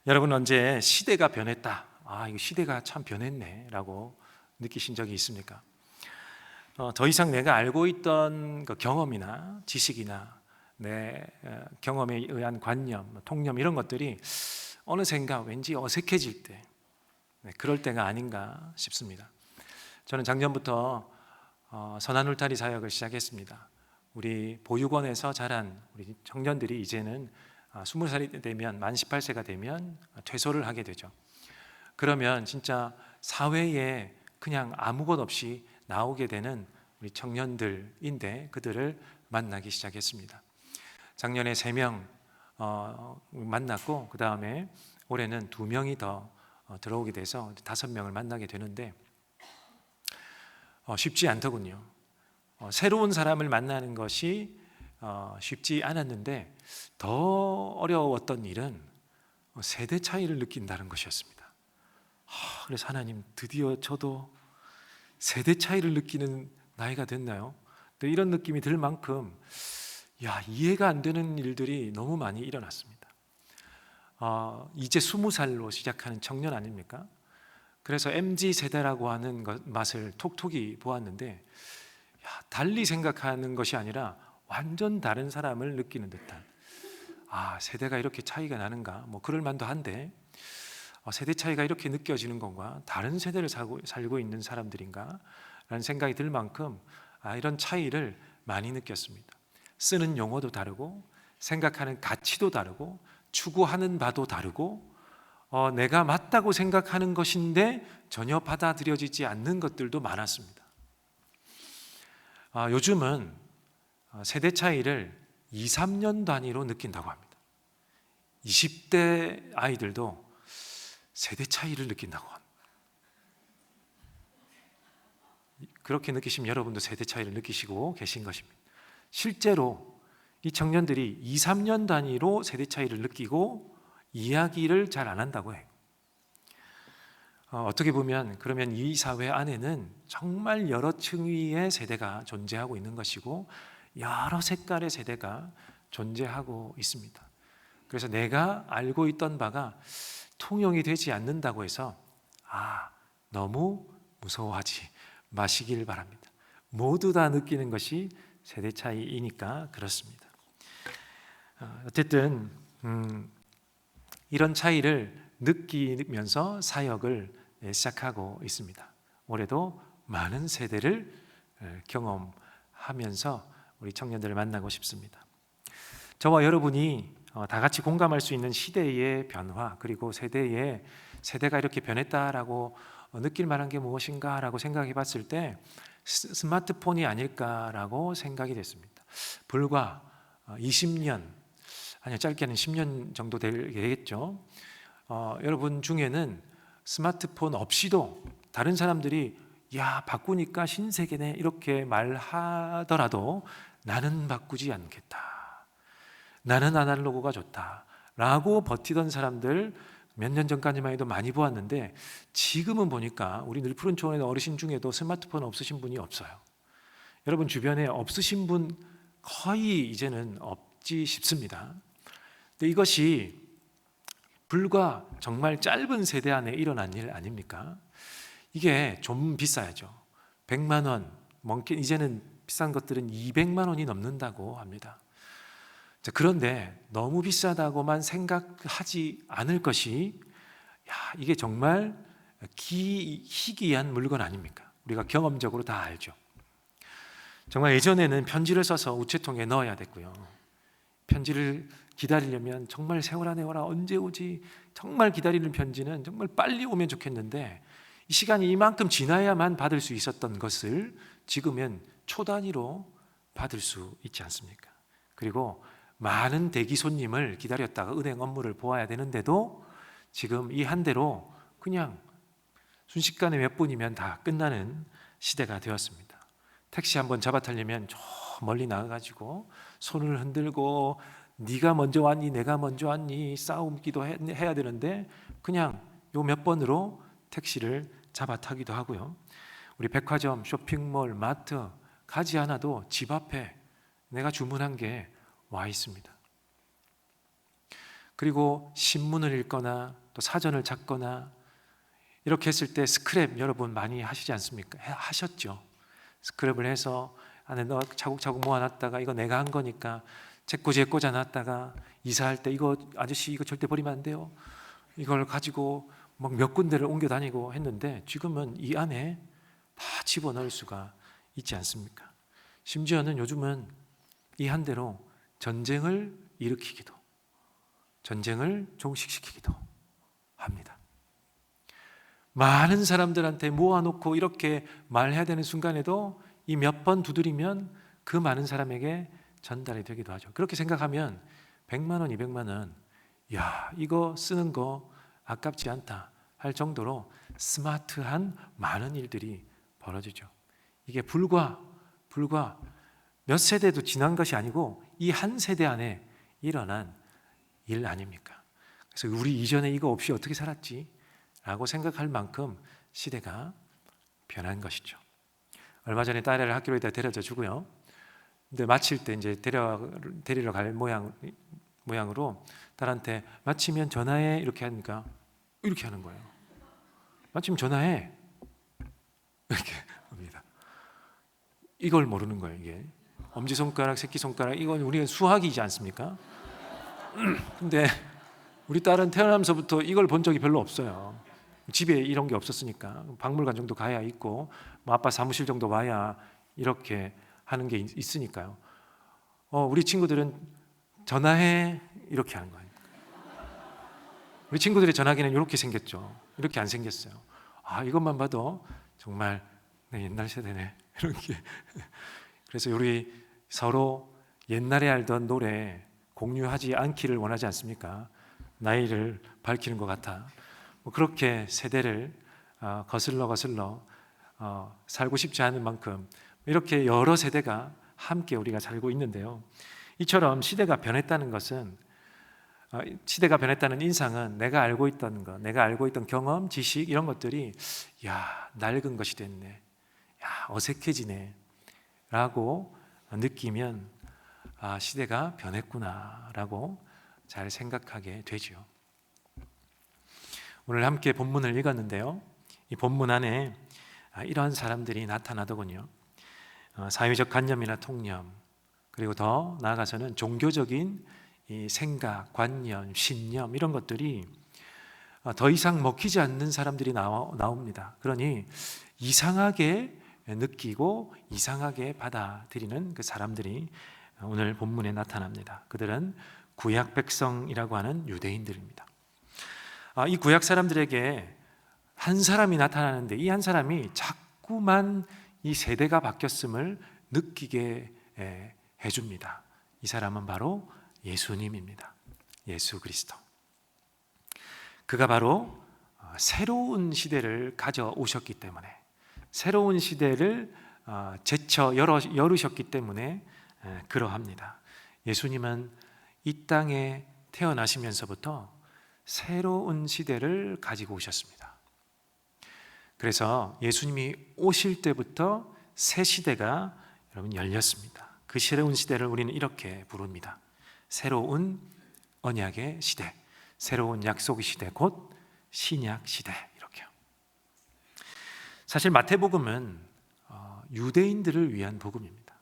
여러분 언제 시대가 변했다, 이거 시대가 참 변했네 라고 느끼신 적이 있습니까? 더 이상 내가 알고 있던 그 경험이나 지식이나 내 경험에 의한 관념, 통념 이런 것들이 어느샌가 왠지 어색해질 때, 그럴 때가 아닌가 싶습니다. 저는 작년부터 선한 울타리 사역을 시작했습니다. 우리 보육원에서 자란 우리 청년들이 이제는 20살이 되면, 만 18세가 되면 퇴소를 하게 되죠. 그러면 진짜 사회에 그냥 아무 것 없이 나오게 되는 우리 청년들인데, 그들을 만나기 시작했습니다. 작년에 3명 만났고, 그 다음에 올해는 2명이 더 들어오게 돼서 5명을 만나게 되는데 쉽지 않더군요. 새로운 사람을 만나는 것이 쉽지 않았는데, 더 어려웠던 일은 세대 차이를 느낀다는 것이었습니다. 그래서 하나님, 드디어 저도 세대 차이를 느끼는 나이가 됐나요? 이런 느낌이 들 만큼 이해가 안 되는 일들이 너무 많이 일어났습니다. 이제 20살로 시작하는 청년 아닙니까? 그래서 MZ세대라고 하는 맛을 톡톡히 보았는데, 달리 생각하는 것이 아니라 완전 다른 사람을 느끼는 듯한, 세대가 이렇게 차이가 나는가, 그럴 만도 한데, 세대 차이가 이렇게 느껴지는 건가, 다른 세대를 살고 있는 사람들인가 라는 생각이 들 만큼 이런 차이를 많이 느꼈습니다. 쓰는 용어도 다르고, 생각하는 가치도 다르고, 추구하는 바도 다르고, 내가 맞다고 생각하는 것인데 전혀 받아들여지지 않는 것들도 많았습니다. 요즘은 세대 차이를 2, 3년 단위로 느낀다고 합니다. 20대 아이들도 세대 차이를 느낀다고 합니다. 그렇게 느끼시면 여러분도 세대 차이를 느끼시고 계신 것입니다. 실제로 이 청년들이 2, 3년 단위로 세대 차이를 느끼고 이야기를 잘 안 한다고 해요. 어떻게 보면 그러면 이 사회 안에는 정말 여러 층위의 세대가 존재하고 있는 것이고, 여러 색깔의 세대가 존재하고 있습니다. 그래서 내가 알고 있던 바가 통용이 되지 않는다고 해서 너무 무서워하지 마시길 바랍니다. 모두 다 느끼는 것이 세대 차이이니까 그렇습니다. 어쨌든 이런 차이를 느끼면서 사역을 시작하고 있습니다. 올해도 많은 세대를 경험하면서 우리 청년들을 만나고 싶습니다. 저와 여러분이 다 같이 공감할 수 있는 시대의 변화, 그리고 세대가 이렇게 변했다라고 느낄 만한 게 무엇인가라고 생각해 봤을 때 스마트폰이 아닐까라고 생각이 됐습니다. 불과 20년, 아니요, 짧게는 10년 정도 되겠죠. 여러분 중에는 스마트폰 없이도 다른 사람들이 바꾸니까 신세계네 이렇게 말하더라도 나는 바꾸지 않겠다, 나는 아날로그가 좋다 라고 버티던 사람들 몇 년 전까지만 해도 많이 보았는데, 지금은 보니까 우리 늘푸른 초원의 어르신 중에도 스마트폰 없으신 분이 없어요. 여러분 주변에 없으신 분 거의 이제는 없지 싶습니다. 근데 이것이 불과 정말 짧은 세대 안에 일어난 일 아닙니까? 이게 좀 비싸야죠. 100만 원, 이제는 비싼 것들은 200만 원이 넘는다고 합니다. 그런데 너무 비싸다고만 생각하지 않을 것이, 이게 정말 희귀한 물건 아닙니까? 우리가 경험적으로 다 알죠. 정말 예전에는 편지를 써서 우체통에 넣어야 됐고요. 편지를 기다리려면 정말 세월아 내월아 언제 오지, 정말 기다리는 편지는 정말 빨리 오면 좋겠는데, 이 시간이 이만큼 지나야만 받을 수 있었던 것을 지금은 초 단위로 받을 수 있지 않습니까? 그리고 많은 대기 손님을 기다렸다가 은행 업무를 보아야 되는데도 지금 이 한 대로 그냥 순식간에 몇 분이면 다 끝나는 시대가 되었습니다. 택시 한번 잡아 타려면 저 멀리 나가가지고 손을 흔들고 네가 먼저 왔니 내가 먼저 왔니 싸움기도 해야 되는데, 그냥 요 몇 번으로 택시를 잡아 타기도 하고요. 우리 백화점, 쇼핑몰, 마트 가지 않아도 집 앞에 내가 주문한 게 와 있습니다. 그리고 신문을 읽거나 또 사전을 찾거나 이렇게 했을 때 스크랩 여러분 많이 하시지 않습니까? 하셨죠. 스크랩을 해서 안에 넣어 차곡차곡 모아놨다가 이거 내가 한 거니까 책꽂이에 꽂아놨다가 이사할 때 이거 아저씨 이거 절대 버리면 안 돼요. 이걸 가지고 막 몇 군데를 옮겨 다니고 했는데 지금은 이 안에 다 집어넣을 수가 있지 않습니까? 심지어는 요즘은 이 한 대로 전쟁을 일으키기도, 전쟁을 종식시키기도 합니다. 많은 사람들한테 모아놓고 이렇게 말해야 되는 순간에도 이 몇 번 두드리면 그 많은 사람에게 전달이 되기도 하죠. 그렇게 생각하면 100만 원, 200만 원, 야, 이거 쓰는 거 아깝지 않다 할 정도로 스마트한 많은 일들이 벌어지죠. 이게 불과 몇 세대도 지난 것이 아니고 이 한 세대 안에 일어난 일 아닙니까? 그래서 우리 이전에 이거 없이 어떻게 살았지? 라고 생각할 만큼 시대가 변한 것이죠. 얼마 전에 딸을 학교에다 데려다 주고요. 근데 마칠 때 이제 데리러 갈 모양으로 딸한테 마치면 전화해 이렇게 하니까 이렇게 하는 거예요. 마치면 전화해 이렇게 합니다. 이걸 모르는 거예요. 이게 엄지손가락, 새끼손가락 이건 우리가 수학이지 않습니까? 근데 우리 딸은 태어나면서부터 이걸 본 적이 별로 없어요. 집에 이런 게 없었으니까 박물관 정도 가야 있고 뭐 아빠 사무실 정도 와야 이렇게 하는 게 있으니까요. 우리 친구들은 전화해 이렇게 하는 거예요. 우리 친구들의 전화기는 이렇게 생겼죠. 이렇게 안 생겼어요. 아, 이것만 봐도 정말 옛날 세대네 이렇게. 그래서 우리 서로 옛날에 알던 노래 공유하지 않기를 원하지 않습니까? 나이를 밝히는 것 같아. 그렇게 세대를 거슬러 살고 싶지 않은 만큼 이렇게 여러 세대가 함께 우리가 살고 있는데요. 이처럼 시대가 변했다는 것은 시대가 변했다는 인상은 내가 알고 있던 것, 내가 알고 있던 경험, 지식 이런 것들이 야, 낡은 것이 됐네, 야, 어색해지네 라고 느끼면 시대가 변했구나 라고 잘 생각하게 되죠. 오늘 함께 본문을 읽었는데요. 이 본문 안에 이러한 사람들이 나타나더군요. 사회적 관념이나 통념, 그리고 더 나아가서는 종교적인 이 생각, 관념, 신념 이런 것들이 더 이상 먹히지 않는 사람들이 나옵니다. 그러니 이상하게 느끼고 이상하게 받아들이는 그 사람들이 오늘 본문에 나타납니다. 그들은 구약 백성이라고 하는 유대인들입니다. 이 구약 사람들에게 한 사람이 나타나는데 이 한 사람이 자꾸만 이 세대가 바뀌었음을 느끼게 해줍니다. 이 사람은 바로 예수님입니다. 예수 그리스도. 그가 바로 새로운 시대를 가져오셨기 때문에, 새로운 시대를 제쳐 열으셨기 때문에 그러합니다. 예수님은 이 땅에 태어나시면서부터 새로운 시대를 가지고 오셨습니다. 그래서 예수님이 오실 때부터 새 시대가 여러분 열렸습니다. 그 새로운 시대를 우리는 이렇게 부릅니다. 새로운 언약의 시대, 새로운 약속의 시대, 곧 신약 시대. 이렇게요. 사실 마태복음은 유대인들을 위한 복음입니다.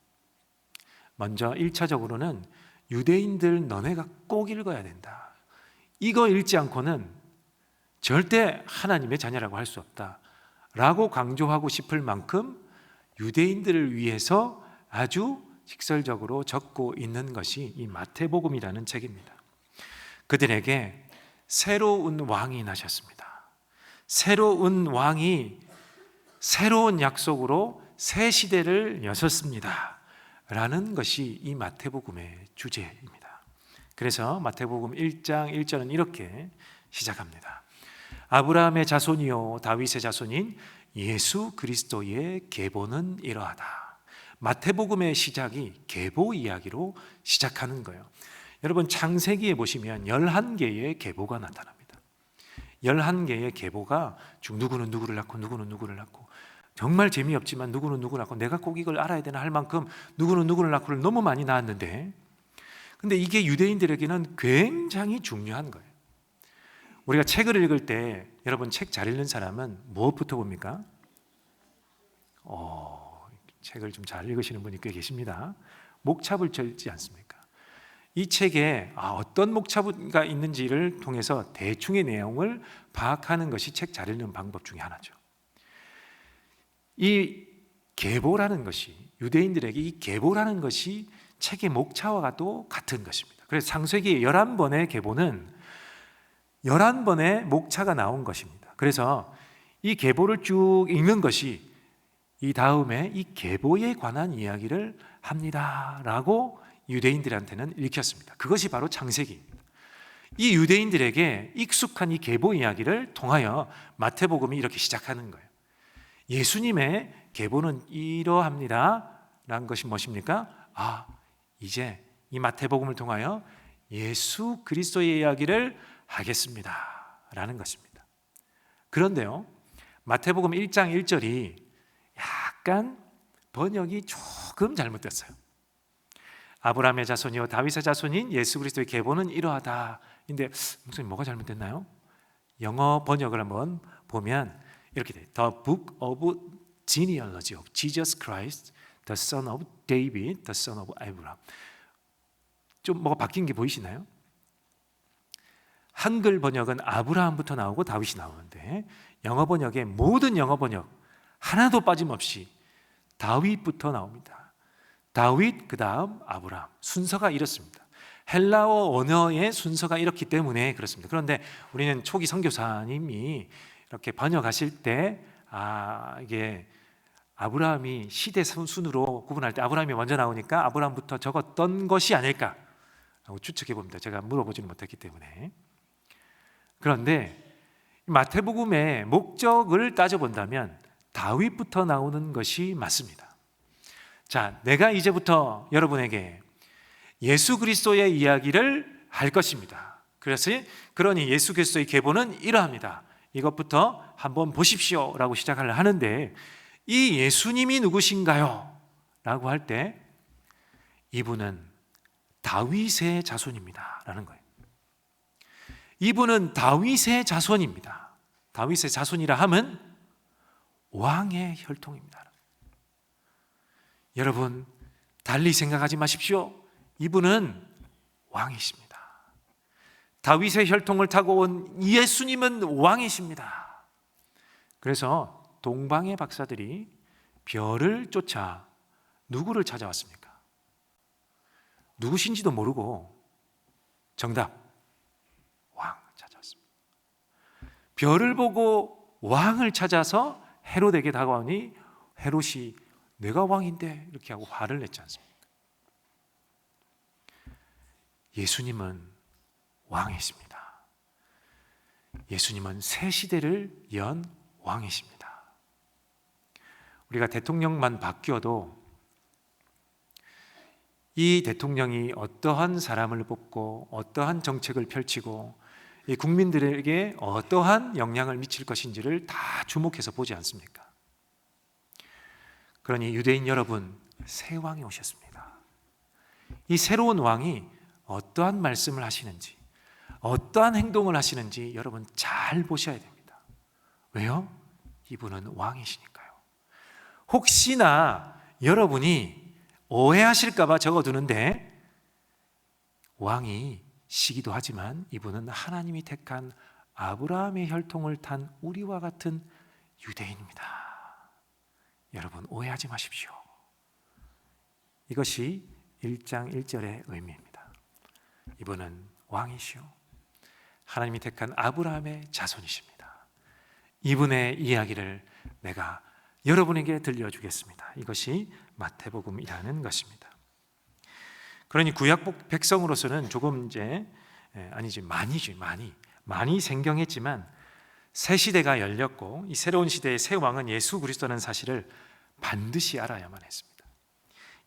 먼저 1차적으로는 유대인들 너네가 꼭 읽어야 된다. 이거 읽지 않고는 절대 하나님의 자녀라고 할 수 없다 라고 강조하고 싶을 만큼 유대인들을 위해서 아주 직설적으로 적고 있는 것이 이 마태복음이라는 책입니다. 그들에게 새로운 왕이 나셨습니다. 새로운 왕이 새로운 약속으로 새 시대를 여셨습니다 라는 것이 이 마태복음의 주제입니다. 그래서 마태복음 1장 1절은 이렇게 시작합니다. 아브라함의 자손이요 다윗의 자손인 예수 그리스도의 계보는 이러하다. 마태복음의 시작이 계보 이야기로 시작하는 거예요. 여러분 창세기에 보시면 11개의 계보가 나타납니다. 11개의 계보가 누구는 누구를 낳고 누구는 누구를 낳고, 정말 재미없지만 누구는 누구를 낳고 내가 꼭 이걸 알아야 되나 할 만큼 누구는 누구를 낳고를 너무 많이 낳았는데, 근데 이게 유대인들에게는 굉장히 중요한 거예요. 우리가 책을 읽을 때 여러분 책 잘 읽는 사람은 무엇부터 봅니까? 책을 좀 잘 읽으시는 분이 꽤 계십니다. 목차를 적지 않습니까? 이 책에 어떤 목차가 있는지를 통해서 대충의 내용을 파악하는 것이 책 잘 읽는 방법 중에 하나죠. 이 계보라는 것이, 유대인들에게 이 계보라는 것이 책의 목차와도 같은 것입니다. 그래서 창세기 11번의 계보는 11번의 목차가 나온 것입니다. 그래서 이 계보를 쭉 읽는 것이 이 다음에 이 계보에 관한 이야기를 합니다라고 유대인들한테는 읽혔습니다. 그것이 바로 창세기입니다. 이 유대인들에게 익숙한 이 계보 이야기를 통하여 마태복음이 이렇게 시작하는 거예요. 예수님의 계보는 이러합니다 라는 것이 무엇입니까? 이제 이 마태복음을 통하여 예수 그리스도의 이야기를 하겠습니다 라는 것입니다. 그런데요, 마태복음 1장 1절이 약간 번역이 조금 잘못됐어요. 아브라함의 자손이요 다윗의 자손인 예수 그리스도의 계보는 이러하다. 근데 목사님 뭐가 잘못됐나요? 영어 번역을 한번 보면 이렇게 돼요. The book of genealogy of Jesus Christ, the son of David, the son of Abraham. 좀 뭐가 바뀐 게 보이시나요? 한글 번역은 아브라함부터 나오고 다윗이 나오는데 영어 번역에 모든 영어 번역 하나도 빠짐없이 다윗부터 나옵니다. 다윗 그 다음 아브라함, 순서가 이렇습니다. 헬라어 언어의 순서가 이렇기 때문에 그렇습니다. 그런데 우리는 초기 선교사님이 이렇게 번역하실 때 이게 아브라함이 시대 순으로 구분할 때 아브라함이 먼저 나오니까 아브라함부터 적었던 것이 아닐까 라고 추측해 봅니다. 제가 물어보지는 못했기 때문에. 그런데 마태복음의 목적을 따져본다면 다윗부터 나오는 것이 맞습니다. 자, 내가 이제부터 여러분에게 예수 그리스도의 이야기를 할 것입니다. 그러니 예수 그리스도의 계보는 이러합니다. 이것부터 한번 보십시오 라고 시작을 하는데 이 예수님이 누구신가요? 라고 할 때 이분은 다윗의 자손입니다 라는 거예요. 이분은 다윗의 자손입니다. 다윗의 자손이라 함은 왕의 혈통입니다. 여러분 달리 생각하지 마십시오. 이분은 왕이십니다. 다윗의 혈통을 타고 온 예수님은 왕이십니다. 그래서 동방의 박사들이 별을 쫓아 누구를 찾아왔습니까? 누구신지도 모르고 정답, 왕 찾아왔습니다. 별을 보고 왕을 찾아서 헤롯에게 다가오니 헤롯이 내가 왕인데 이렇게 하고 화를 냈지 않습니까? 예수님은 왕이십니다. 예수님은 새 시대를 연 왕이십니다. 우리가 대통령만 바뀌어도 이 대통령이 어떠한 사람을 뽑고 어떠한 정책을 펼치고 이 국민들에게 어떠한 영향을 미칠 것인지를 다 주목해서 보지 않습니까? 그러니 유대인 여러분, 새 왕이 오셨습니다. 이 새로운 왕이 어떠한 말씀을 하시는지, 어떠한 행동을 하시는지 여러분 잘 보셔야 됩니다. 왜요? 이분은 왕이시니까요. 혹시나 여러분이 오해하실까 봐 적어두는데 왕이 시기도 하지만 이분은 하나님이 택한 아브라함의 혈통을 탄 우리와 같은 유대인입니다. 여러분 오해하지 마십시오. 이것이 1장 1절의 의미입니다. 이분은 왕이시오. 하나님이 택한 아브라함의 자손이십니다. 이분의 이야기를 내가 여러분에게 들려주겠습니다. 이것이 마태복음이라는 것입니다. 그러니 구약 백성으로서는 조금 많이 생경했지만 새 시대가 열렸고 이 새로운 시대의 새 왕은 예수 그리스도라는 사실을 반드시 알아야만 했습니다.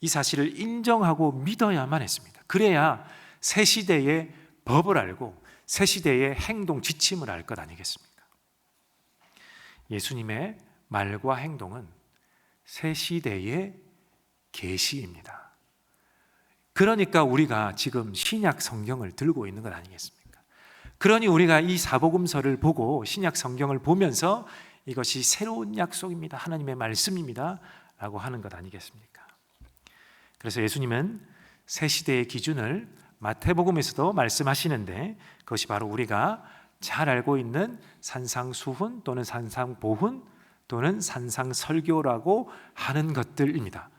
이 사실을 인정하고 믿어야만 했습니다. 그래야 새 시대의 법을 알고 새 시대의 행동 지침을 알 것 아니겠습니까? 예수님의 말과 행동은 새 시대의 계시입니다. 그러니까 우리가 지금 신약 성경을 들고 있는 것 아니겠습니까? 그러니 우리가 이 사복음서를 보고 신약 성경을 보면서 이것이 새로운 약속입니다, 하나님의 말씀입니다 라고 하는 것 아니겠습니까? 그래서 예수님은 새 시대의 기준을 마태복음에서도 말씀하시는데, 그것이 바로 우리가 잘 알고 있는 산상수훈 또는 산상보훈 또는 산상설교라고 하는 것들입니다.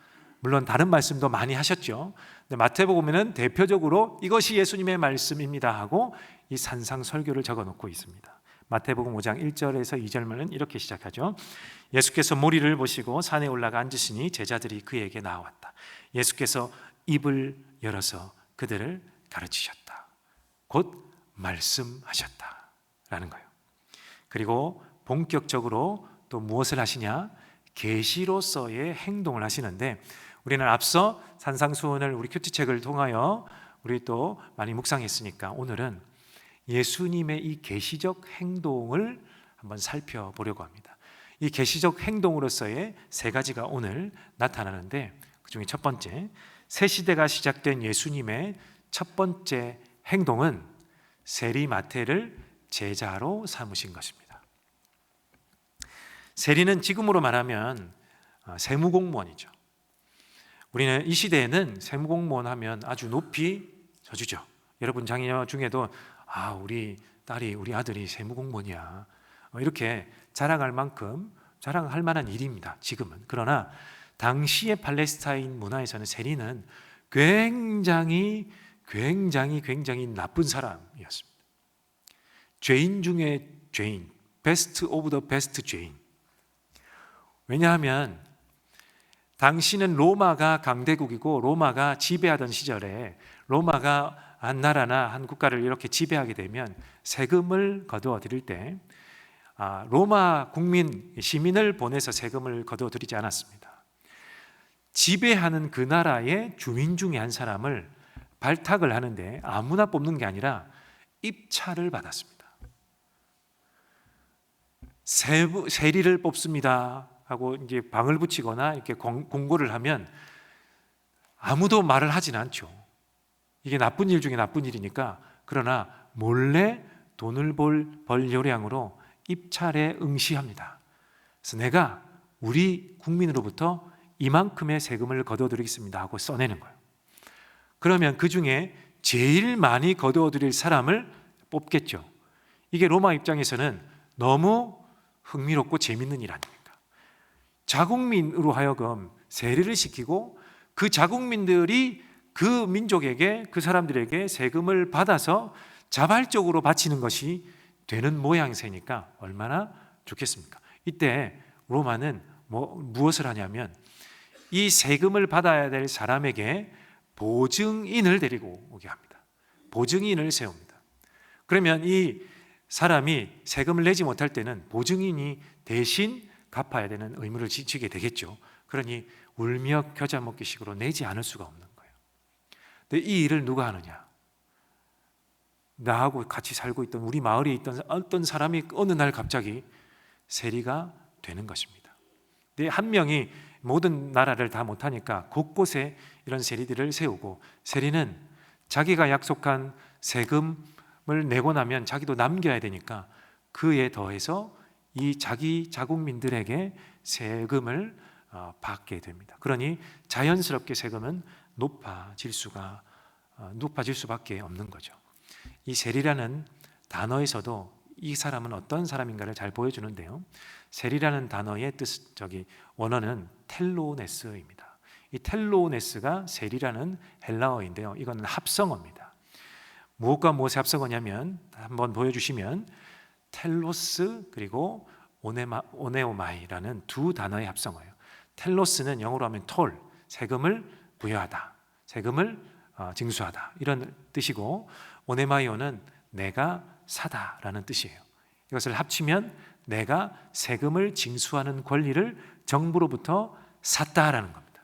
물론 다른 말씀도 많이 하셨죠. 근데 마태복음에는 대표적으로 이것이 예수님의 말씀입니다 하고 이 산상설교를 적어놓고 있습니다. 마태복음 5장 1절에서 2절만은 이렇게 시작하죠. 예수께서 무리를 보시고 산에 올라가 앉으시니 제자들이 그에게 나왔다. 예수께서 입을 열어서 그들을 가르치셨다. 곧 말씀하셨다 라는 거예요. 그리고 본격적으로 또 무엇을 하시냐? 계시로서의 행동을 하시는데, 우리는 앞서 산상수훈을 우리 큐티책을 통하여 우리 또 많이 묵상했으니까 오늘은 예수님의 이 계시적 행동을 한번 살펴보려고 합니다. 이 계시적 행동으로서의 세 가지가 오늘 나타나는데, 그 중에 첫 번째, 새 시대가 시작된 예수님의 첫 번째 행동은 세리 마태를 제자로 삼으신 것입니다. 세리는 지금으로 말하면 세무공무원이죠. 우리는 이 시대에는 세무공무원 하면 아주 높이 쳐주죠. 여러분 자녀 중에도 우리 딸이, 우리 아들이 세무공무원이야, 이렇게 자랑할 만큼 자랑할 만한 일입니다, 지금은. 그러나 당시의 팔레스타인 문화에서는 세리는 굉장히 나쁜 사람이었습니다. 죄인 중에 죄인, 베스트 오브 더 베스트 죄인. 왜냐하면 당시는 로마가 강대국이고 로마가 지배하던 시절에, 로마가 한 나라나 한 국가를 이렇게 지배하게 되면 세금을 거두어 드릴 때 로마 국민, 시민을 보내서 세금을 거두어 드리지 않았습니다. 지배하는 그 나라의 주민 중에 한 사람을 발탁을 하는데 아무나 뽑는 게 아니라 입찰을 받았습니다. 세리를 뽑습니다 하고 이제 방을 붙이거나 이렇게 공고를 하면 아무도 말을 하진 않죠. 이게 나쁜 일 중에 나쁜 일이니까. 그러나 몰래 돈을 벌 요량으로 입찰에 응시합니다. 그래서 내가 우리 국민으로부터 이만큼의 세금을 거둬드리겠습니다 하고 써내는 거예요. 그러면 그 중에 제일 많이 거두어드릴 사람을 뽑겠죠. 이게 로마 입장에서는 너무 흥미롭고 재밌는 일 아닙니까? 자국민으로 하여금 세리를 시키고 그 자국민들이 그 민족에게, 그 사람들에게 세금을 받아서 자발적으로 바치는 것이 되는 모양새니까 얼마나 좋겠습니까? 이때 로마는 무엇을 하냐면 이 세금을 받아야 될 사람에게 보증인을 데리고 오게 합니다. 보증인을 세웁니다. 그러면 이 사람이 세금을 내지 못할 때는 보증인이 대신 갚아야 되는 의무를 지게 되겠죠. 그러니 울며 겨자 먹기식으로 내지 않을 수가 없는 거예요. 근데 이 일을 누가 하느냐? 나하고 같이 살고 있던, 우리 마을에 있던 어떤 사람이 어느 날 갑자기 세리가 되는 것입니다. 근데 한 명이 모든 나라를 다 못하니까 곳곳에 이런 세리들을 세우고, 세리는 자기가 약속한 세금을 내고 나면 자기도 남겨야 되니까 그에 더해서 이 자기 자국민들에게 세금을 받게 됩니다. 그러니 자연스럽게 세금은 높아질 수밖에 없는 거죠. 이 세리라는 단어에서도 이 사람은 어떤 사람인가를 잘 보여주는데요. 세리라는 단어의 원어는 텔로네스입니다. 이 텔로네스가 세리라는 헬라어인데요. 이거는 합성어입니다. 무엇과 무엇의 합성어냐면, 한번 보여주시면 텔로스 그리고 오네오마이라는 두 단어의 합성어예요. 텔로스는 영어로 하면 톨, 세금을 부여하다, 세금을 징수하다, 이런 뜻이고, 오네마이오는 내가 사다라는 뜻이에요. 이것을 합치면 내가 세금을 징수하는 권리를 정부로부터 샀다라는 겁니다.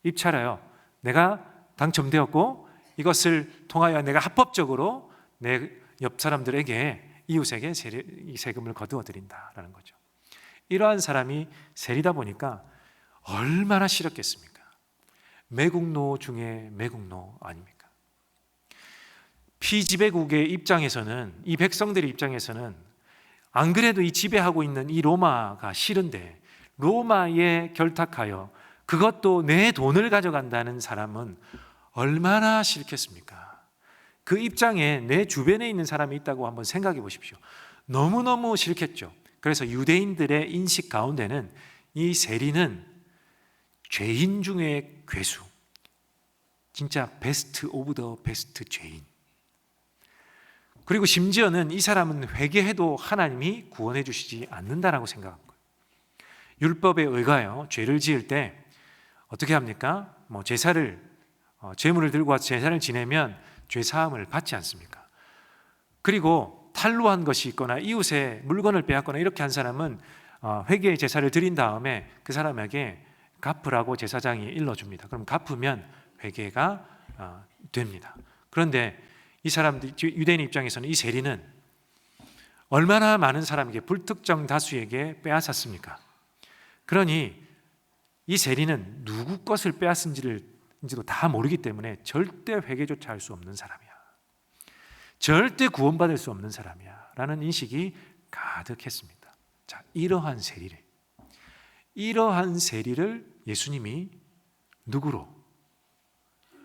입찰하여 내가 당첨되었고 이것을 통하여 내가 합법적으로 내 옆 사람들에게, 이웃에게 이 세금을 거두어 드린다라는 거죠. 이러한 사람이 세리다 보니까 얼마나 싫었겠습니까? 매국노 중에 매국노 아닙니까? 피지배국의 입장에서는, 이 백성들의 입장에서는 안 그래도 이 지배하고 있는 이 로마가 싫은데 로마에 결탁하여 그것도 내 돈을 가져간다는 사람은 얼마나 싫겠습니까? 그 입장에 내 주변에 있는 사람이 있다고 한번 생각해 보십시오. 너무너무 싫겠죠. 그래서 유대인들의 인식 가운데는 이 세리는 죄인 중에 괴수, 진짜 베스트 오브 더 베스트 죄인. 그리고 심지어는 이 사람은 회개해도 하나님이 구원해 주시지 않는다라고 생각한 거예요. 율법에 의하여 죄를 지을 때 어떻게 합니까? 제물을 들고 와서 제사를 지내면 죄 사함을 받지 않습니까? 그리고 탈루한 것이 있거나 이웃의 물건을 빼앗거나 이렇게 한 사람은 회개의 제사를 드린 다음에 그 사람에게 갚으라고 제사장이 일러줍니다. 그럼 갚으면 회개가 됩니다. 그런데 이 사람들, 유대인 입장에서는 이 세리는 얼마나 많은 사람에게, 불특정 다수에게 빼앗았습니까? 그러니 이 세리는 누구 것을 빼앗은지도 다 모르기 때문에 절대 회개조차 할 수 없는 사람이야, 절대 구원받을 수 없는 사람이야 라는 인식이 가득했습니다. 자, 이러한 세리를 예수님이 누구로?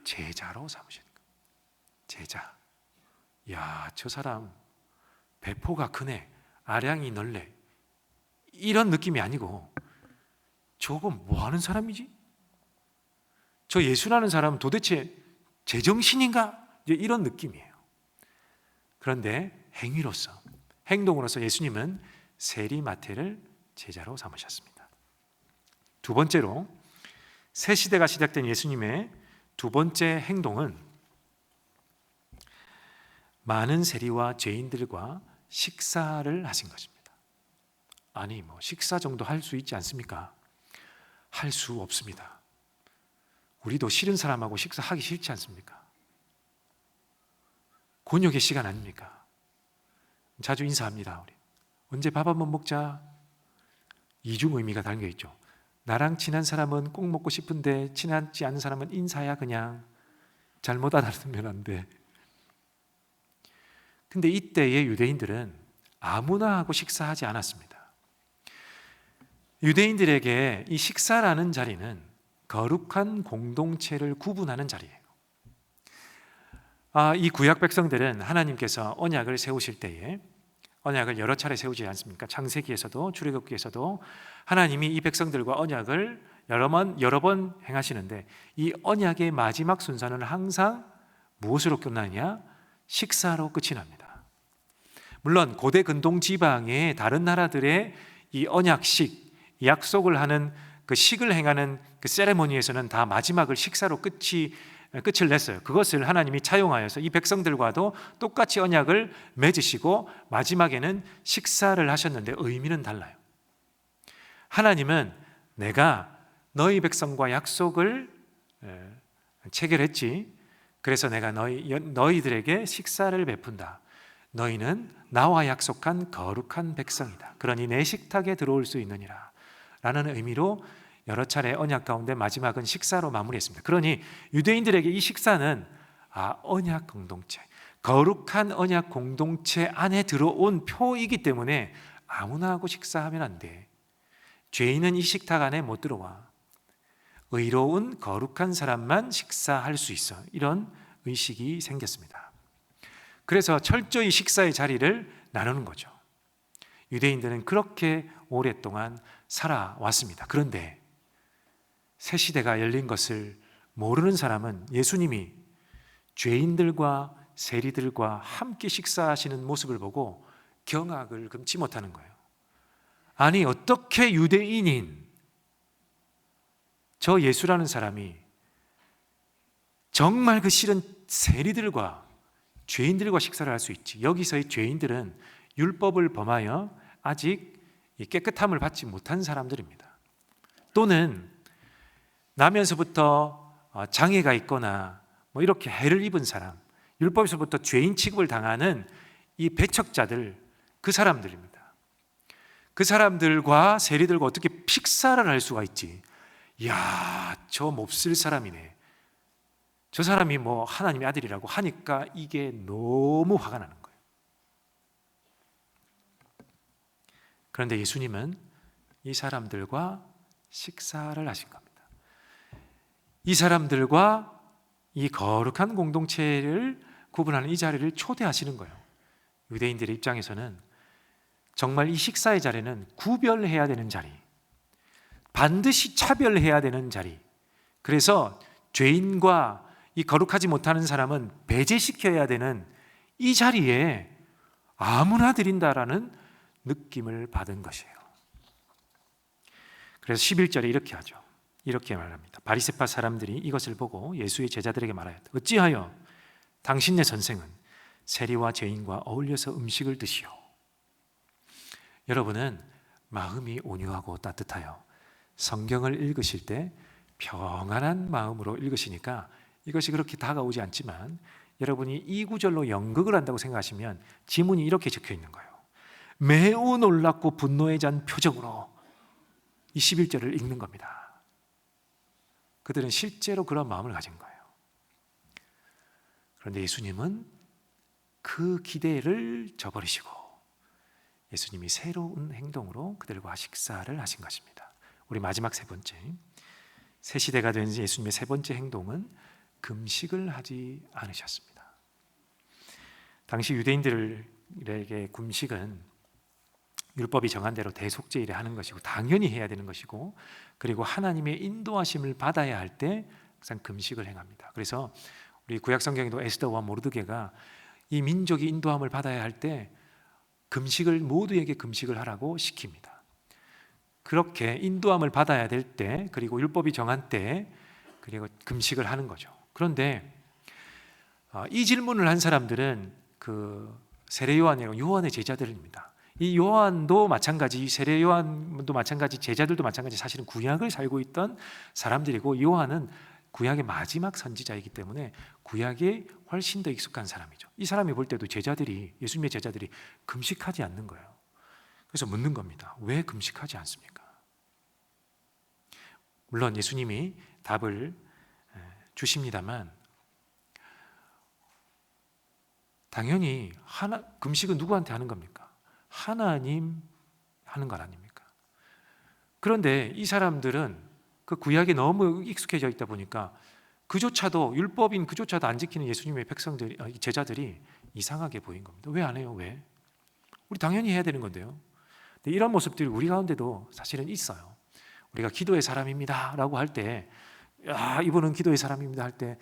제자로 삼으신 거예요. 제자. 야, 저 사람 배포가 크네, 아량이 넓네, 이런 느낌이 아니고 저거 뭐 하는 사람이지? 저 예수라는 사람은 도대체 제정신인가? 이런 느낌이에요. 그런데 행동으로서 예수님은 세리마태를 제자로 삼으셨습니다. 두 번째로, 새 시대가 시작된 예수님의 두 번째 행동은 많은 세리와 죄인들과 식사를 하신 것입니다. 아니, 식사 정도 할 수 있지 않습니까? 할 수 없습니다. 우리도 싫은 사람하고 식사하기 싫지 않습니까? 곤욕의 시간 아닙니까? 자주 인사합니다. 우리 언제 밥 한번 먹자. 이중 의미가 담겨 있죠. 나랑 친한 사람은 꼭 먹고 싶은데 친하지 않은 사람은 인사야 그냥. 잘못 알아들으면 안 돼. 근데 이때의 유대인들은 아무나 하고 식사하지 않았습니다. 유대인들에게 이 식사라는 자리는 거룩한 공동체를 구분하는 자리예요. 이 구약 백성들은 하나님께서 언약을 세우실 때에 언약을 여러 차례 세우지 않습니까? 창세기에서도 출애굽기에서도 하나님이 이 백성들과 언약을 여러 번 행하시는데 이 언약의 마지막 순서는 항상 무엇으로 끝나냐? 식사로 끝이 납니다. 물론 고대 근동 지방의 다른 나라들의 이 언약식, 약속을 하는 그 식을 행하는 그 세레모니에서는 다 마지막을 식사로 끝을 냈어요. 그것을 하나님이 차용하여서 이 백성들과도 똑같이 언약을 맺으시고 마지막에는 식사를 하셨는데 의미는 달라요. 하나님은 내가 너희 백성과 약속을 체결했지. 그래서 내가 너희들에게 식사를 베푼다. 너희는 나와 약속한 거룩한 백성이다. 그러니 내 식탁에 들어올 수 있느니라 라는 의미로 여러 차례 언약 가운데 마지막은 식사로 마무리했습니다. 그러니 유대인들에게 이 식사는 언약 공동체, 거룩한 언약 공동체 안에 들어온 표이기 때문에 아무나 하고 식사하면 안 돼. 죄인은 이 식탁 안에 못 들어와. 의로운 거룩한 사람만 식사할 수 있어. 이런 의식이 생겼습니다. 그래서 철저히 식사의 자리를 나누는 거죠. 유대인들은 그렇게 오랫동안 살아왔습니다. 그런데 새 시대가 열린 것을 모르는 사람은 예수님이 죄인들과 세리들과 함께 식사하시는 모습을 보고 경악을 금치 못하는 거예요. 아니, 어떻게 유대인인 저 예수라는 사람이 정말 그 싫은 세리들과 죄인들과 식사를 할 수 있지? 여기서의 죄인들은 율법을 범하여 아직 깨끗함을 받지 못한 사람들입니다. 또는 나면서부터 장애가 있거나 이렇게 해를 입은 사람, 율법에서부터 죄인 취급을 당하는 이 배척자들, 그 사람들입니다. 그 사람들과 세리들과 어떻게 식사를 할 수가 있지? 이야, 저 몹쓸 사람이네. 저 사람이 뭐 하나님의 아들이라고 하니까 이게 너무 화가 나는 거예요. 그런데 예수님은 이 사람들과 식사를 하신 겁니다. 이 사람들과 이 거룩한 공동체를 구분하는 이 자리를 초대하시는 거예요. 유대인들의 입장에서는 정말 이 식사의 자리는 구별해야 되는 자리, 반드시 차별해야 되는 자리, 그래서 죄인과 이 거룩하지 못하는 사람은 배제시켜야 되는 이 자리에 아무나 드린다라는 느낌을 받은 것이에요. 그래서 11절에 이렇게 하죠. 이렇게 말합니다. 바리새파 사람들이 이것을 보고 예수의 제자들에게 말하였다. 어찌하여 당신네 선생은 세리와 죄인과 어울려서 음식을 드시오? 여러분은 마음이 온유하고 따뜻하여 성경을 읽으실 때 평안한 마음으로 읽으시니까 이것이 그렇게 다가오지 않지만, 여러분이 이 구절로 연극을 한다고 생각하시면 지문이 이렇게 적혀 있는 거예요. 매우 놀랍고 분노에 잔 표정으로 이 11절을 읽는 겁니다. 그들은 실제로 그런 마음을 가진 거예요. 그런데 예수님은 그 기대를 저버리시고 예수님이 새로운 행동으로 그들과 식사를 하신 것입니다. 우리 마지막 세 번째, 새 시대가 된 예수님의 세 번째 행동은 금식을 하지 않으셨습니다. 당시 유대인들에게 금식은 율법이 정한 대로 대속죄일에 하는 것이고 당연히 해야 되는 것이고, 그리고 하나님의 인도하심을 받아야 할 때 항상 금식을 행합니다. 그래서 우리 구약 성경에도 에스더와 모르드게가 이 민족이 인도함을 받아야 할 때 금식을, 모두에게 금식을 하라고 시킵니다. 그렇게 인도함을 받아야 될 때, 그리고 율법이 정한 때, 그리고 금식을 하는 거죠. 그런데 이 질문을 한 사람들은 그 세례 요한의 제자들입니다. 이 요한도 마찬가지, 세례 요한도 마찬가지, 제자들도 마찬가지, 사실은 구약을 살고 있던 사람들이고, 요한은 구약의 마지막 선지자이기 때문에 구약에 훨씬 더 익숙한 사람이죠. 이 사람이 볼 때도 예수님의 제자들이 금식하지 않는 거예요. 그래서 묻는 겁니다. 왜 금식하지 않습니까? 물론 예수님이 답을 주십니다만, 당연히 금식은 누구한테 하는 겁니까? 하나님 하는 것 아닙니까? 그런데 이 사람들은 그 구약에 너무 익숙해져 있다 보니까 율법인 그조차도 안 지키는 예수님의 제자들이 이상하게 보인 겁니다. 왜 안 해요? 왜? 우리 당연히 해야 되는 건데요. 근데 이런 모습들이 우리 가운데도 사실은 있어요. 우리가 기도의 사람입니다 라고 할 때, 이분은 기도의 사람입니다 할 때,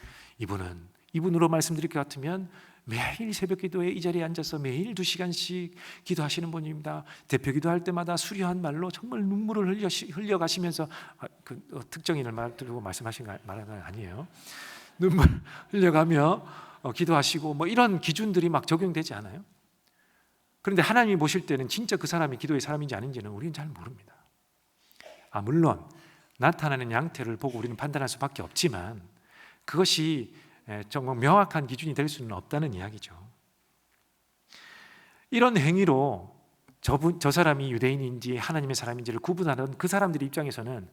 이분으로 말씀드릴 것 같으면 매일 새벽 기도에 이 자리에 앉아서 매일 2시간씩 기도하시는 분입니다. 대표 기도할 때마다 수려한 말로 정말 눈물을 흘려가시면서 특정인을 들고 말씀하신 말은 아니에요. 눈물 흘려가며 기도하시고 뭐 이런 기준들이 막 적용되지 않아요? 그런데 하나님이 보실 때는 진짜 그 사람이 기도의 사람인지 아닌지는 우리는 잘 모릅니다. 물론 나타나는 양태를 보고 우리는 판단할 수밖에 없지만 그것이 정말 명확한 기준이 될 수는 없다는 이야기죠. 이런 행위로 저 사람이 유대인인지 하나님의 사람인지를 구분하는 그 사람들의 입장에서는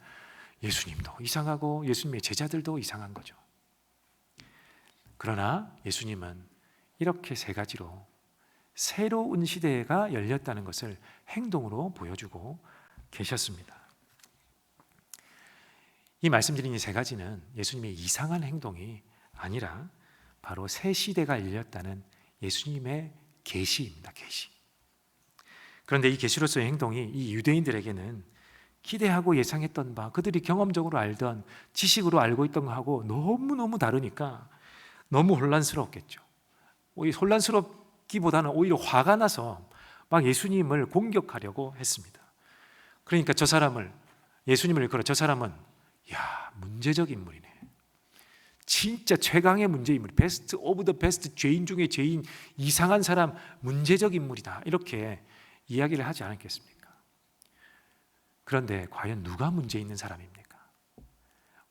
예수님도 이상하고 예수님의 제자들도 이상한 거죠. 그러나 예수님은 이렇게 세 가지로 새로운 시대가 열렸다는 것을 행동으로 보여주고 계셨습니다. 이 말씀드린 이 세 가지는 예수님의 이상한 행동이 아니라 바로 새 시대가 열렸다는 예수님의 계시입니다. 계시. 그런데 이 계시로서의 행동이 이 유대인들에게는 기대하고 예상했던 바, 그들이 경험적으로 알던, 지식으로 알고 있던 거하고 너무너무 다르니까 너무 혼란스러웠겠죠. 혼란스럽기보다는 오히려 화가 나서 막 예수님을 공격하려고 했습니다. 그러니까 예수님을 일컬어 저 사람은 문제적 인물이네. 진짜 최강의 문제 인물, 베스트 오브 더 베스트, 죄인 중에 죄인, 이상한 사람, 문제적 인물이다, 이렇게 이야기를 하지 않았겠습니까? 그런데 과연 누가 문제 있는 사람입니까?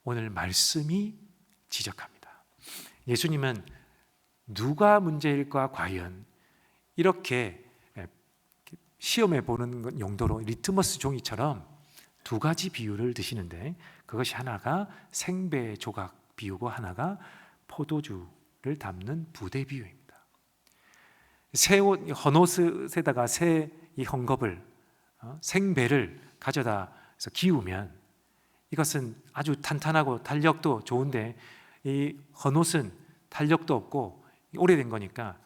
오늘 말씀이 지적합니다. 예수님은 누가 문제일까 과연, 이렇게 시험해 보는 용도로 리트머스 종이처럼 두 가지 비유를 드시는데, 그것이 하나가 생배 조각 비유고 하나가 포도주를 담는 부대 비유입니다. 새 옷 헌옷에다가 새 이 헝겊을 생배를 가져다 기우면 이것은 아주 탄탄하고 탄력도 좋은데 이 헌옷은 탄력도 없고 오래된 거니까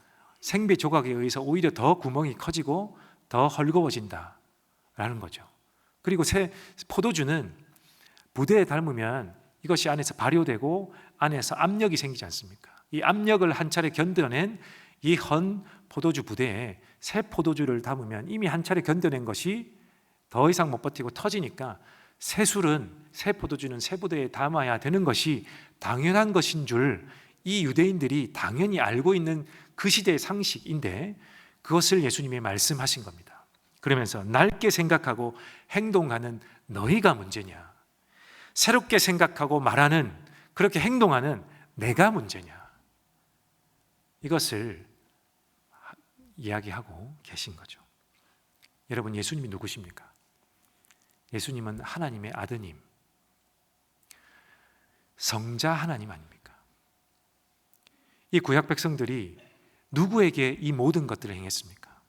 생배 조각에 의해서 오히려 더 구멍이 커지고 더 헐거워진다라는 거죠. 그리고 새 포도주는 부대에 담으면 이것이 안에서 발효되고 안에서 압력이 생기지 않습니까? 이 압력을 한 차례 견뎌낸 이 헌 포도주 부대에 새 포도주를 담으면 이미 한 차례 견뎌낸 것이 더 이상 못 버티고 터지니까 새 술은, 새 포도주는 새 부대에 담아야 되는 것이 당연한 것인 줄 이 유대인들이 당연히 알고 있는 그 시대의 상식인데 그것을 예수님이 말씀하신 겁니다. 그러면서 넓게 생각하고 행동하는 너희가 문제냐, 새롭게 생각하고 말하는, 그렇게 행동하는 내가 문제냐, 이것을 이야기하고 계신 거죠. 여러분, 예수님이 누구십니까? 예수님은 하나님의 아드님, 성자 하나님 아닙니까? 이 구약 백성들이 누구에게 이 모든 것들을 행했습니까?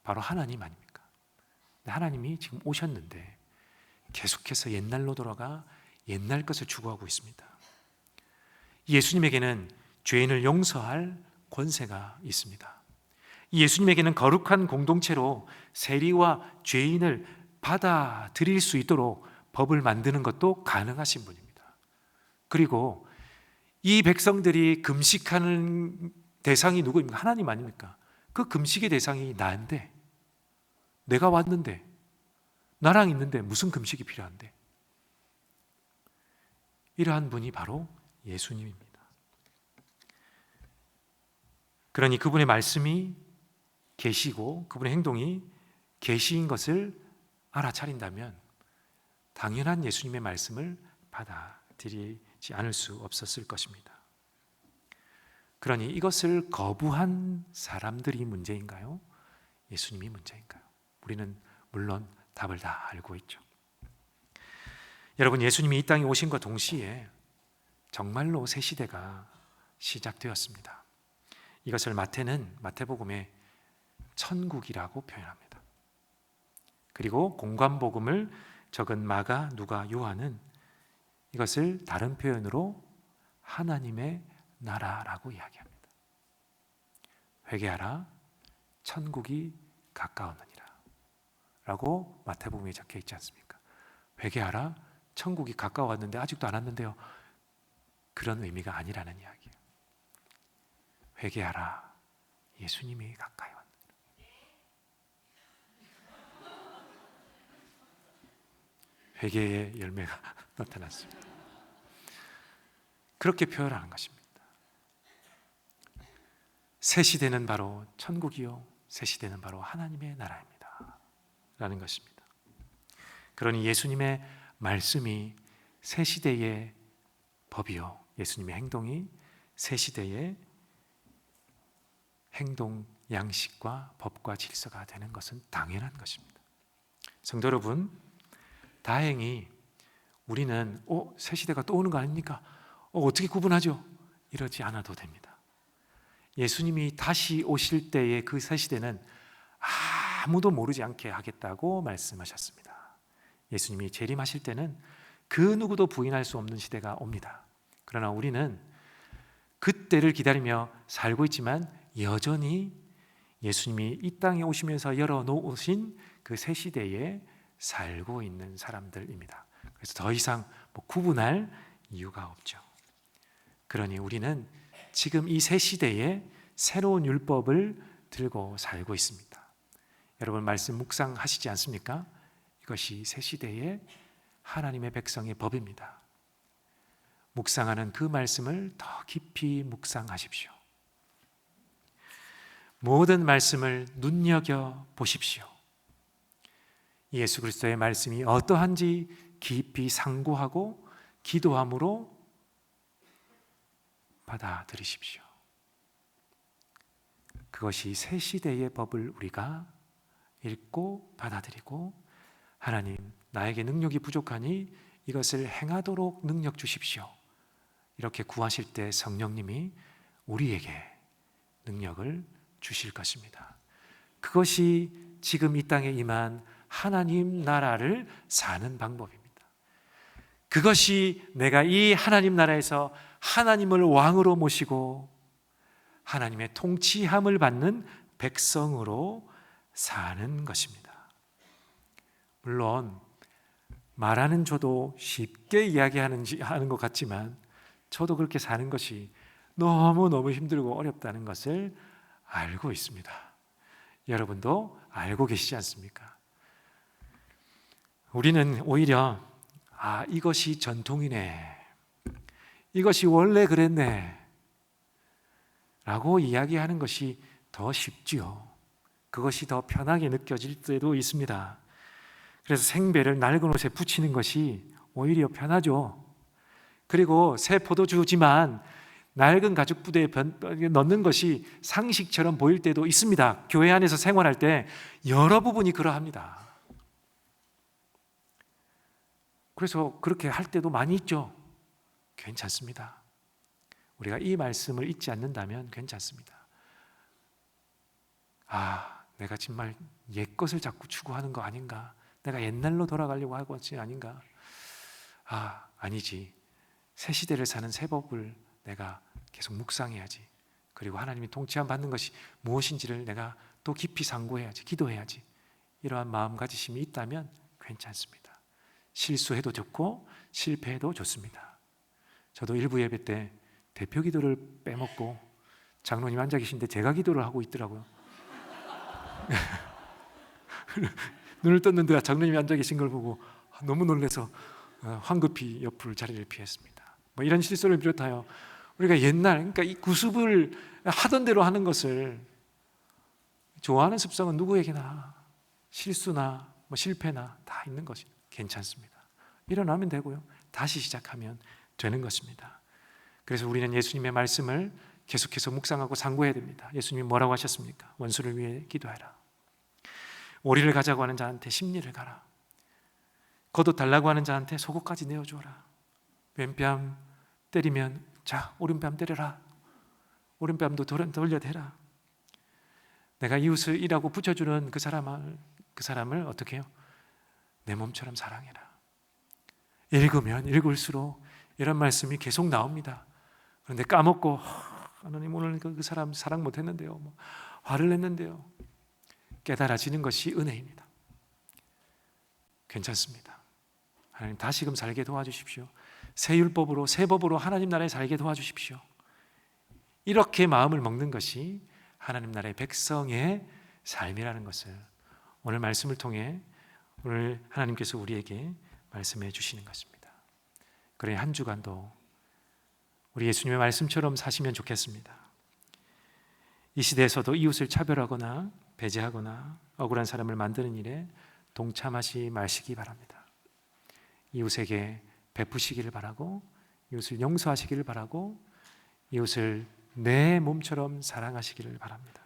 바로 하나님 아닙니까? 하나님이 지금 오셨는데 계속해서 옛날로 돌아가 옛날 것을 추구하고 있습니다. 예수님에게는 죄인을 용서할 권세가 있습니다. 예수님에게는 거룩한 공동체로 세리와 죄인을 받아들일 수 있도록 법을 만드는 것도 가능하신 분입니다. 그리고 이 백성들이 금식하는 대상이 누구입니까? 하나님 아닙니까? 그 금식의 대상이 나인데, 내가 왔는데, 나랑 있는데 무슨 금식이 필요한데? 이러한 분이 바로 예수님입니다. 그러니 그분의 말씀이 계시고 그분의 행동이 계시인 것을 알아차린다면 당연한 예수님의 말씀을 받아들이지 않을 수 없었을 것입니다. 그러니 이것을 거부한 사람들이 문제인가요? 예수님이 문제인가요? 우리는 물론 답을 다 알고 있죠. 여러분, 예수님이 이 땅에 오신과 동시에 정말로 새 시대가 시작되었습니다. 이것을 마태복음에 천국이라고 표현합니다. 그리고 공관복음을 적은 마가, 누가, 요한은 이것을 다른 표현으로 하나님의 나라라고 이야기합니다. 회개하라, 천국이 가까웠느니라 라고 마태복음에 적혀 있지 않습니까? 회개하라, 천국이 가까웠는데 아직도 안 왔는데요. 그런 의미가 아니라는 이야기예요. 회개하라, 예수님이 가까이 왔느니라. 회개의 열매가 나타났습니다. 그렇게 표현하는 것입니다. 새 시대는 바로 천국이요, 새 시대는 바로 하나님의 나라입니다 라는 것입니다. 그러니 예수님의 말씀이 새 시대의 법이요, 예수님의 행동이 새 시대의 행동 양식과 법과 질서가 되는 것은 당연한 것입니다. 성도 여러분, 다행히 우리는 새 시대가 또 오는 거 아닙니까? 어떻게 구분하죠? 이러지 않아도 됩니다. 예수님이 다시 오실 때의 그 새 시대는 아무도 모르지 않게 하겠다고 말씀하셨습니다. 예수님이 재림하실 때는 그 누구도 부인할 수 없는 시대가 옵니다. 그러나 우리는 그때를 기다리며 살고 있지만 여전히 예수님이 이 땅에 오시면서 열어놓으신 그 새 시대에 살고 있는 사람들입니다. 그래서 더 이상 구분할 이유가 없죠. 그러니 우리는 지금 이 새 시대에 새로운 율법을 들고 살고 있습니다. 여러분, 말씀 묵상하시지 않습니까? 이것이 새 시대의 하나님의 백성의 법입니다. 묵상하는 그 말씀을 더 깊이 묵상하십시오. 모든 말씀을 눈여겨 보십시오. 예수 그리스도의 말씀이 어떠한지 깊이 상고하고 기도함으로 받아들이십시오. 그것이 새 시대의 법을 우리가 읽고 받아들이고, 하나님, 나에게 능력이 부족하니 이것을 행하도록 능력 주십시오, 이렇게 구하실 때 성령님이 우리에게 능력을 주실 것입니다. 그것이 지금 이 땅에 임한 하나님 나라를 사는 방법입니다. 그것이 내가 이 하나님 나라에서 하나님을 왕으로 모시고 하나님의 통치함을 받는 백성으로 사는 것입니다. 물론 말하는 저도 쉽게 이야기하는 것 같지만 저도 그렇게 사는 것이 너무너무 힘들고 어렵다는 것을 알고 있습니다. 여러분도 알고 계시지 않습니까? 우리는 오히려 이것이 전통이네, 이것이 원래 그랬네 라고 이야기하는 것이 더 쉽지요. 그것이 더 편하게 느껴질 때도 있습니다. 그래서 생배를 낡은 옷에 붙이는 것이 오히려 편하죠. 그리고 새 포도주지만 낡은 가죽 부대에 넣는 것이 상식처럼 보일 때도 있습니다. 교회 안에서 생활할 때 여러 부분이 그러합니다. 그래서 그렇게 할 때도 많이 있죠. 괜찮습니다. 우리가 이 말씀을 잊지 않는다면 괜찮습니다. 내가 정말 옛 것을 자꾸 추구하는 거 아닌가? 내가 옛날로 돌아가려고 하고 있지 아닌가? 아니지. 새 시대를 사는 새 법을 내가 계속 묵상해야지. 그리고 하나님이 통치함 받는 것이 무엇인지를 내가 또 깊이 상고해야지, 기도해야지. 이러한 마음가짐이 있다면 괜찮습니다. 실수해도 좋고 실패해도 좋습니다. 저도 일부 예배 때 대표 기도를 빼먹고 장로님 앉아 계신데 제가 기도를 하고 있더라고요. 눈을 떴는데 장로님이 앉아 계신 걸 보고 너무 놀라서 황급히 옆을 자리를 피했습니다. 이런 실수를 비롯하여 우리가 옛날, 그러니까 이 구습을 하던 대로 하는 것을 좋아하는 습성은 누구에게나 실수나 실패나 다 있는 것이 괜찮습니다. 일어나면 되고요. 다시 시작하면 되는 것입니다. 그래서 우리는 예수님의 말씀을 계속해서 묵상하고 상고해야 됩니다. 예수님이 뭐라고 하셨습니까? 원수를 위해 기도해라. 오리를 가자고 하는 자한테 십리를 가라. 겉옷 달라고 하는 자한테 속옷까지 내어주어라. 왼뺨 때리면 자 오른뺨 때려라. 오른뺨도 돌려대라. 내가 이웃을 이라고 붙여주는 그 사람을 어떻게 해요? 내 몸처럼 사랑해라. 읽으면 읽을수록 이런 말씀이 계속 나옵니다. 그런데 까먹고 하나님 오늘 그 사람 사랑 못했는데요, 화를 냈는데요. 깨달아지는 것이 은혜입니다. 괜찮습니다. 하나님 다시금 살게 도와주십시오. 새 율법으로 새 법으로 하나님 나라에 살게 도와주십시오. 이렇게 마음을 먹는 것이 하나님 나라의 백성의 삶이라는 것을 오늘 말씀을 통해 오늘 하나님께서 우리에게 말씀해 주시는 것입니다. 그러니 한 주간도 우리 예수님의 말씀처럼 사시면 좋겠습니다. 이 시대에서도 이웃을 차별하거나 배제하거나 억울한 사람을 만드는 일에 동참하지 마시기 바랍니다. 이웃에게 베푸시기를 바라고 이웃을 용서하시기를 바라고 이웃을 내 몸처럼 사랑하시기를 바랍니다.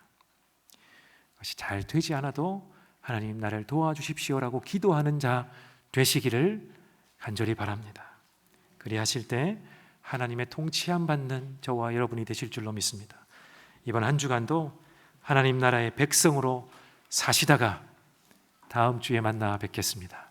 그것이 잘 되지 않아도 하나님 나를 도와주십시오라고 기도하는 자 되시기를 간절히 바랍니다. 그리하실 때 하나님의 통치함 받는 저와 여러분이 되실 줄로 믿습니다. 이번 한 주간도 하나님 나라의 백성으로 사시다가 다음 주에 만나 뵙겠습니다.